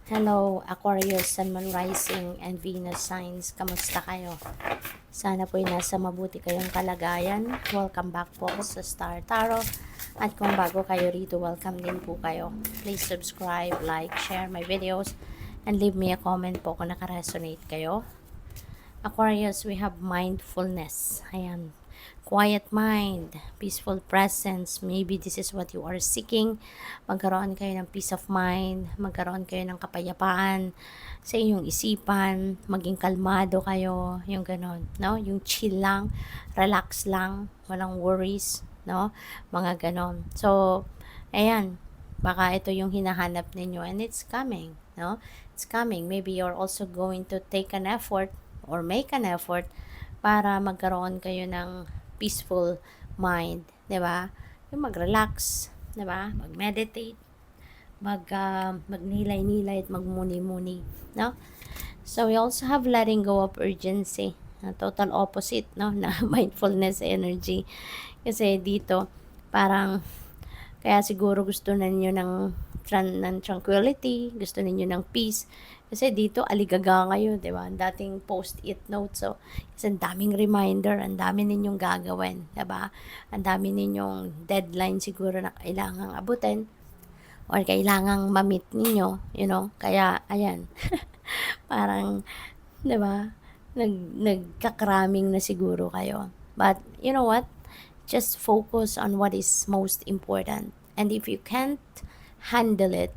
Hello, Aquarius, Sun, Moon, Rising, and Venus signs. Kamusta kayo? Sana po'y nasa mabuti kayong kalagayan. Welcome back po sa Star Tarot. At kung bago kayo rito, welcome din po kayo. Please subscribe, like, share my videos, and leave me a comment po kung nakaresonate kayo. Aquarius, we have mindfulness. Ayan. Quiet mind, peaceful presence. Maybe this is what you are seeking. Magkaroon kayo ng peace of mind. Magkaroon kayo ng kapayapaan sa inyong isipan. Maging kalmado kayo. Yung ganon, no? Yung chill lang, relax lang, walang worries, no? Mga ganon. So, ayan. Baka ito yung hinahanap ninyo and it's coming, no? It's coming. Maybe you're also going to take an effort or make an effort para magkaroon kayo ng peaceful mind, 'di ba? Yung mag-relax, 'di ba? Mag-meditate, magnilay-nilay at magmuni-muni, no? So we also have letting go of urgency, na total opposite, no, na mindfulness energy. Kasi dito parang kaya siguro gusto ninyo ng tranquility, gusto ninyo ng peace. Kasi dito, aligaga kayo, di ba? Ang dating post-it note. So, kasi ang daming reminder, ang dami ninyong gagawin, di ba? Ang dami ninyong deadline siguro na kailangang abutin or kailangang ma-meet ninyo, you know? Kaya, ayan, parang, di ba? Nagkakraming na siguro kayo. But, you know what? Just focus on what is most important. And if you can't handle it,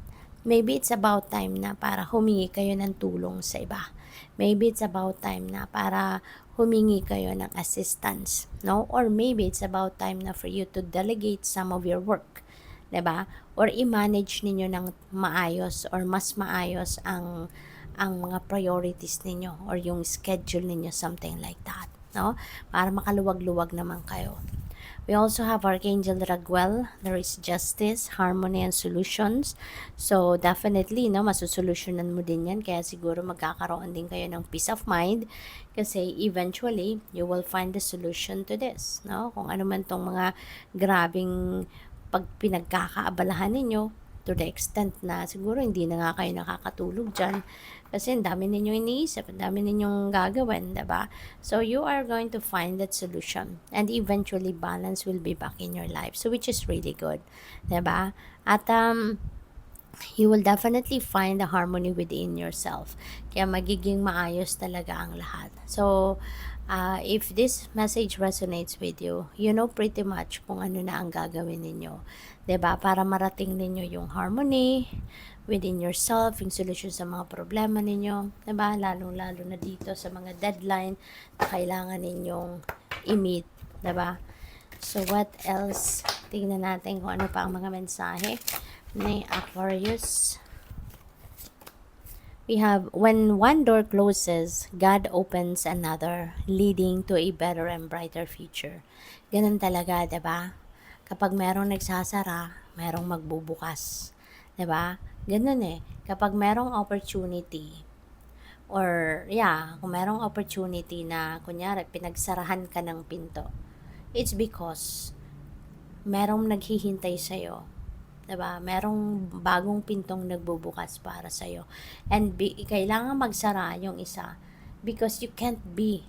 maybe it's about time na para humingi kayo ng tulong sa iba. Maybe it's about time na para humingi kayo ng assistance, no? Or maybe it's about time na for you to delegate some of your work, 'di ba? Or i-manage ninyo ng maayos or mas maayos ang mga priorities ninyo or yung schedule ninyo, something like that, no? Para makaluwag-luwag naman kayo. We also have Archangel Raguel. There is justice, harmony, and solutions. So, definitely, no, masusolusyonan mo din yan. Kaya siguro magkakaroon din kayo ng peace of mind. Kasi eventually, you will find the solution to this. No? Kung ano man tong mga grabing pinagkakaabalahan ninyo, to the extent na siguro hindi na nga kayo nakakatulog dyan. Kasi ang dami ninyong iniisip, ang dami ninyong gagawin, diba? So, you are going to find that solution. And eventually, balance will be back in your life. So, which is really good, diba? At, you will definitely find the harmony within yourself. Kaya magiging maayos talaga ang lahat. So, if this message resonates with you, you know pretty much kung ano na ang gagawin ninyo. 'Di ba? Para marating ninyo yung harmony within yourself, yung solution sa mga problema ninyo. 'Di ba? Lalong-lalo na dito sa mga deadline na kailangan ninyong i-meet. 'Di ba? So, what else? Tingnan natin kung ano pa ang mga mensahe ni Aquarius. We have, when one door closes, God opens another, leading to a better and brighter future. Ganun talaga, 'di ba? Kapag merong nagsasara, merong magbubukas. 'Di ba? Ganun eh. Kapag merong opportunity, or kung merong opportunity na, kunyari, pinagsarahan ka ng pinto, it's because merong naghihintay sa'yo. 'Di ba? Merong bagong pintong nagbubukas para sa iyo. And kailangan magsara yung isa because you can't be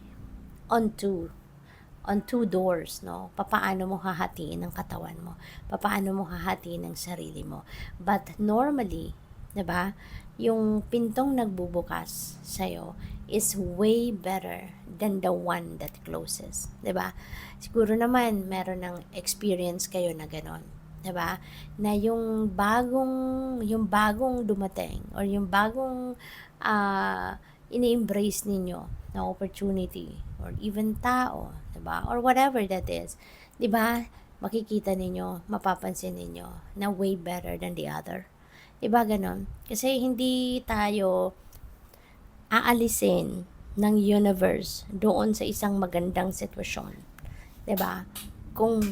on two doors, no? Papaano mo hahatiin ang katawan mo? Papaano mo hahatiin ang sarili mo? But normally, 'di ba? Yung pintong nagbubukas sa iyo is way better than the one that closes, 'di ba? Siguro naman meron ng experience kayo na ganon. 'Di ba? Na yung bagong dumating or yung bagong ini-embrace ninyo na opportunity or even tao, 'di ba? Or whatever that is. 'Di ba? Makikita ninyo, mapapansin ninyo na way better than the other. 'Di ba ganon? Kasi hindi tayo aalisin ng universe doon sa isang magandang sitwasyon. 'Di ba? Kung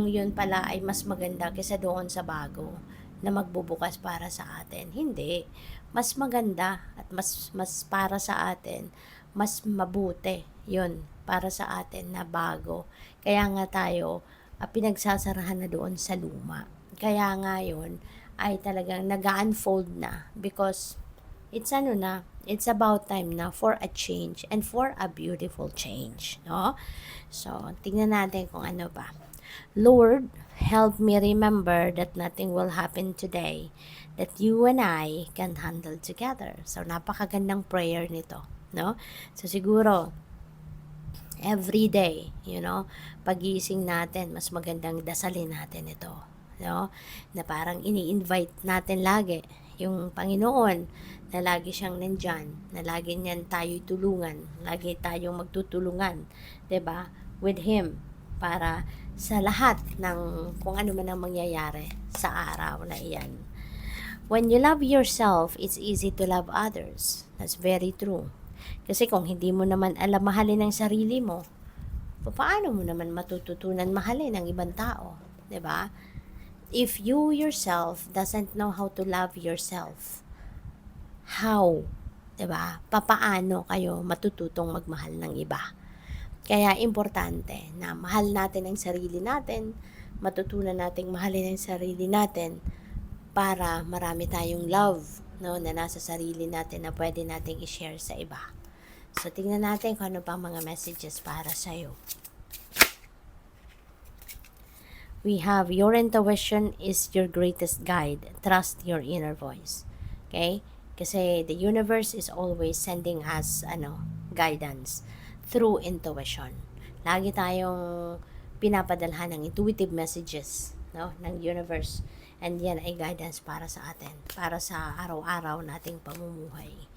yun pala ay mas maganda kaysa doon sa bago na magbubukas para sa atin. Hindi. Mas maganda at mas para sa atin, mas mabuti yun para sa atin na bago. Kaya nga tayo, pinagsasarahan na doon sa luma. Kaya nga yun, ay talagang nag-unfold na because it's ano na, it's about time na for a change and for a beautiful change, no? So, tingnan natin kung ano ba. Lord, help me remember that nothing will happen today that you and I can handle together. So, napakagandang prayer nito, no? So, siguro, every day, pagising natin, mas magandang dasalin natin ito, no? Na parang ini-invite natin lagi yung Panginoon na lagi siyang nandyan, na lagi niyan tayo'y tulungan, lagi tayong magtutulungan, 'di ba? With Him para sa lahat ng kung ano man ang mangyayari sa araw na iyan. When you love yourself, it's easy to love others. That's very true. Kasi kung hindi mo naman alam mahalin ang sarili mo, paano mo naman matututunan mahalin ang ibang tao, 'di ba? If you yourself doesn't know how to love yourself, how, 'di ba? Papaano kayo matututong magmahal ng iba? Kaya importante na mahal natin ang sarili natin, matutunan nating mahalin ang sarili natin para marami tayong love, no, na nasa sarili natin na pwede nating i-share sa iba. So, tingnan natin kung ano pang mga messages para sa'yo. We have your intuition is your greatest guide. Trust your inner voice. Okay? Kasi the universe is always sending us guidance through intuition. Lagi tayong pinapadalhan ng intuitive messages, no, ng universe. And yan ay guidance para sa atin, para sa araw-araw nating pamumuhay.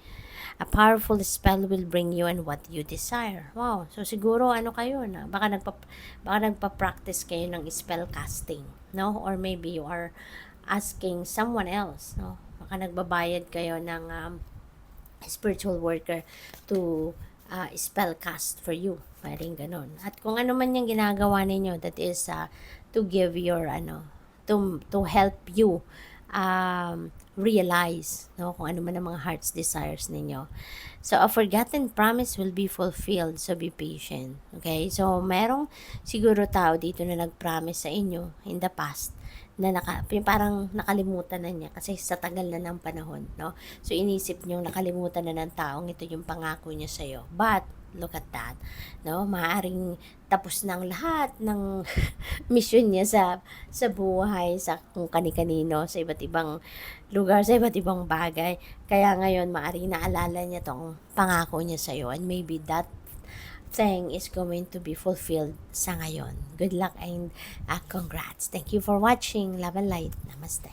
A powerful spell will bring you and what you desire. Wow. So siguro kayo na baka nagpa-practice kayo ng spell casting, no? Or maybe you are asking someone else, no? Baka nagbabayad kayo ng spiritual worker to spell cast for you. Pwedeng ganun. At kung ano man yung ginagawa ninyo, that is to give your to help you realize, no, kung ano man ang mga heart's desires ninyo. So, a forgotten promise will be fulfilled. So, be patient. Okay? So, merong siguro tao dito na nag-promise sa inyo in the past na parang nakalimutan na niya kasi sa tagal na ng panahon, no? So, inisip niyong nakalimutan na ng taong ito yung pangako niya sa'yo. But, look at that, no? Maaaring tapos ng lahat ng mission niya sa buhay, sa kung kani-kanino, sa iba't ibang lugar, sa iba't ibang bagay. Kaya ngayon, maaaring naalala niya tong pangako niya sa'yo and maybe that thing is going to be fulfilled sa ngayon. Good luck and congrats. Thank you for watching. Love and light. Namaste.